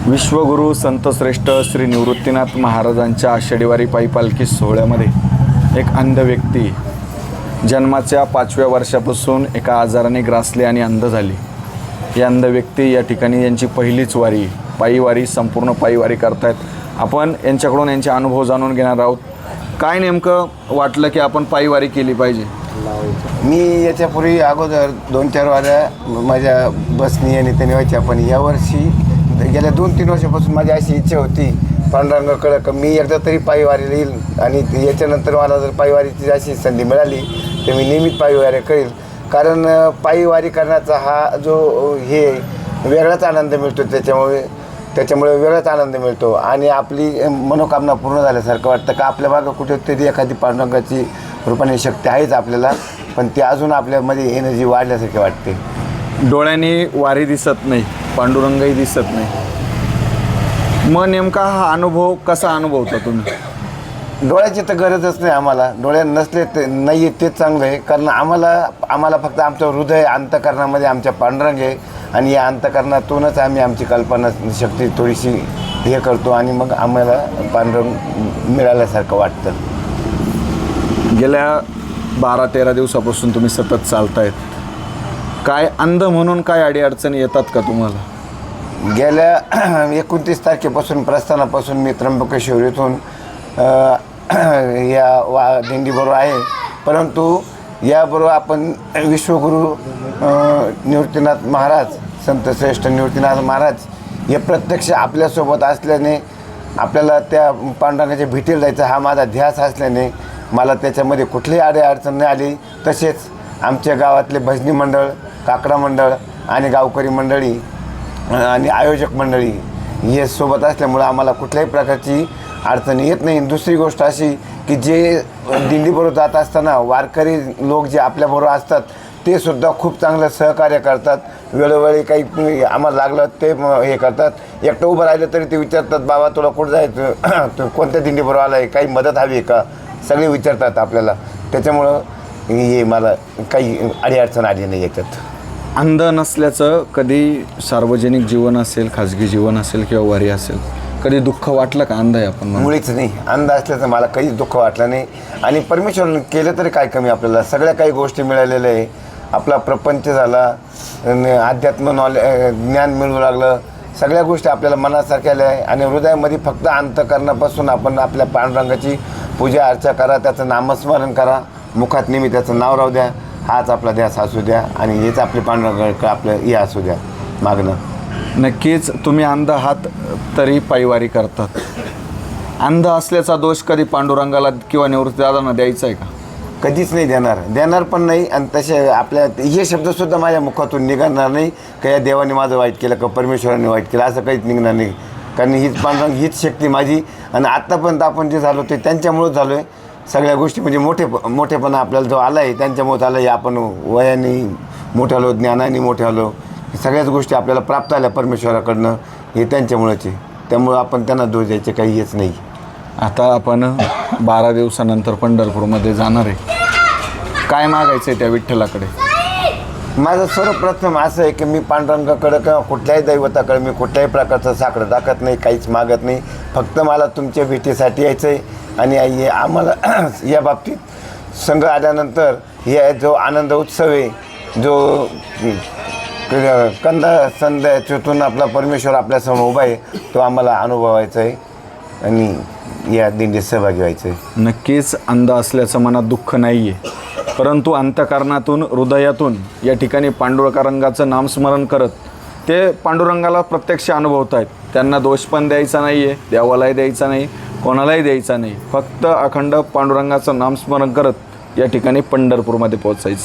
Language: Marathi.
विश्वगुरू संतश्रेष्ठ श्री निवृत्तीनाथ महाराजांच्या आषाढीवारी पायी पालखी सोहळ्यामध्ये एक अंध व्यक्ती जन्माच्या 5व्या वर्षापासून एका आजाराने ग्रासली आणि अंध झाली. ही अंध व्यक्ती या ठिकाणी यांची पहिलीच वारी, पायीवारी, संपूर्ण पायीवारी करतायत. आपण यांच्याकडून यांचे अनुभव जाणून घेणार आहोत. काय नेमकं वाटलं की आपण पायीवारी केली पाहिजे? मी याच्यापूर्वी अगोदर 2-4 वाऱ्या माझ्या बसनी आणि त्याने व्हायच्या, पण यावर्षी गेल्या 2-3 वर्षापासून माझी अशी इच्छा होती पांडुरंगाकडं का मी एकदा तरी पायीवारीला येईल आणि याच्यानंतर मला जर पायीवारीची अशी संधी मिळाली तर मी नियमित पायीवारी करेल. कारण पायीवारी करण्याचा हा जो हे वेगळाच आनंद मिळतो, त्याच्यामुळे वेगळाच आनंद मिळतो आणि आपली मनोकामना पूर्ण झाल्यासारखं वाटतं का आपल्या मागं कुठेतरी एखादी पांडुरंगाची रूपाने शक्ती आहेच आपल्याला, पण ती अजून आपल्यामध्ये एनर्जी वाढल्यासारखी वाटते. डोळ्यांनी वारी दिसत नाही, पांडुरंगही दिसत नाही. मग नेमका हा अनुभव कसा अनुभवता तुम्ही? डोळ्याची तर गरजच नाही आम्हाला. डोळे नसले ते नाही तेच चांगलं आहे, कारण आम्हाला फक्त आमचं हृदय अंतःकरणामध्ये आमच्या पांडुरंग आहे आणि या अंतःकरणातूनच आम्ही आमची कल्पना शक्ती थोडीशी हे करतो आणि मग आम्हाला पांडुरंग मिळाल्यासारखं वाटतं. गेल्या 12-13 दिवसापासून तुम्ही सतत चालतायत. काय अंध म्हणून काय अडीअडचणी येतात का तुम्हाला? गेल्या 29 तारखेपासून प्रस्थानापासून मी त्र्यंबकेश्वर येथून या दिंडीबरोबर आहे, परंतु याबरोबर आपण विश्वगुरू निवृत्तीनाथ महाराज, संतश्रेष्ठ निवृत्तीनाथ महाराज हे प्रत्यक्ष आपल्यासोबत असल्याने आपल्याला त्या पांडुरंगाच्या भेटीला जायचा हा माझा ध्यास असल्याने मला त्याच्यामध्ये कुठलीही अडचण नाही आली. तसेच आमच्या गावातले भजनी मंडळ, काकडा मंडळ आणि गावकरी मंडळी आणि आयोजक मंडळी हे सोबत असल्यामुळं आम्हाला कुठल्याही प्रकारची अडचण येत नाही. दुसरी गोष्ट अशी की जे दिंडीबरोबर जात असताना वारकरी लोक जे आपल्याबरोबर असतात ते सुद्धा खूप चांगलं सहकार्य करतात. वेळोवेळी काही आम्हाला लागलं ते हे करतात. एकटं उभं राहिलं तरी ते विचारतात, बाबा तुला कुठं जायचं, तू कोणत्या दिंडीबरोबर आला आहे, काही मदत हवी आहे का, सगळे विचारतात आपल्याला. त्याच्यामुळं हे मला काही अडीअडचण आली नाही याच्यात. अंध नसल्याचं कधी सार्वजनिक जीवन असेल, खाजगी जीवन असेल किंवा वारी असेल, कधी दुःख वाटलं का अंध आहे आपण? मुळीच नाही. अंध असल्याचं मला काहीच दुःख वाटलं नाही आणि परमेश्वरानं केलं तरी काय कमी, आपल्याला सगळ्या काही गोष्टी मिळालेल्या आहे. आपला प्रपंच झाला, अध्यात्म ज्ञान मिळू लागलं, सगळ्या गोष्टी आपल्याला मनासारख्या आल्या आहे आणि हृदयामध्ये फक्त अंतःकरणापासून आपण आपल्या पांडुरंगाची पूजा अर्चा करा, त्याचं नामस्मरण करा, मुखात नेहमी त्याचं नाव राहू द्या, हाच आपला ध्यास असू द्या आणि हेच आपले पांडुरंग आपलं हे असू द्या मागणं. नक्कीच तुम्ही अंध आहात तरी पायीवारी करतात. अंध असल्याचा दोष कधी पांडुरंगाला किंवा निवृत्तीदादांना द्यायचा आहे का? कधीच नाही देणार पण नाही. आणि तसे आपल्या हे शब्दसुद्धा माझ्या मुखातून निघणार नाही का या देवाने माझं वाईट केलं का परमेश्वराने वाईट केलं, असं काहीच निघणार नाही. कारण हीच पांडुरंग हीच शक्ती माझी आणि आत्तापर्यंत आपण जे झालो ते त्यांच्यामुळंच झालो आहे. सगळ्या गोष्टी म्हणजे मोठेपणा आपल्याला जो आला आहे त्यांच्यामुळेच आला आहे. आपण वयाने मोठे आलो, ज्ञानाने मोठे आलो, सगळ्याच गोष्टी आपल्याला प्राप्त आल्या परमेश्वराकडनं, हे त्यांच्यामुळेच आहे. त्यामुळं आपण त्यांना दोष द्यायचे काही हेच नाही. आता आपण 12 दिवसानंतर पंढरपूरमध्ये जाणार आहे. काय मागायचं आहे त्या विठ्ठलाकडे? माझं सर्वप्रथम असं आहे की मी पांडुरंगाकडं किंवा कुठल्याही दैवताकडे मी कुठल्याही प्रकारचं साकडं दाखवत नाही, काहीच मागत नाही. फक्त मला तुमच्या भेटीसाठी यायचं आहे आणि आम्हाला या बाबतीत संघ आल्यानंतर हे जो आनंद उत्सव आहे, जो संध्यातून आपला परमेश्वर आपल्यासमोर उभा आहे, तो आम्हाला अनुभवायचा आहे आणि या दिंडीत सहभागी व्हायचं आहे. नक्कीच अंध असल्याचं मनात दुःख नाही आहे, परंतु अंतःकरणातून, हृदयातून या ठिकाणी पांडुरंगाचं नामस्मरण करत ते पांडुरंगाला प्रत्यक्ष अनुभवत आहेत. त्यांना दोष पण द्यायचा नाही आहे, देवालाही द्यायचा नाही, कोणालाही द्यायचा नाही. फक्त अखंड पांडुरंगाचं नामस्मरण करत या ठिकाणी पंढरपूरमध्ये पोहोचायचं.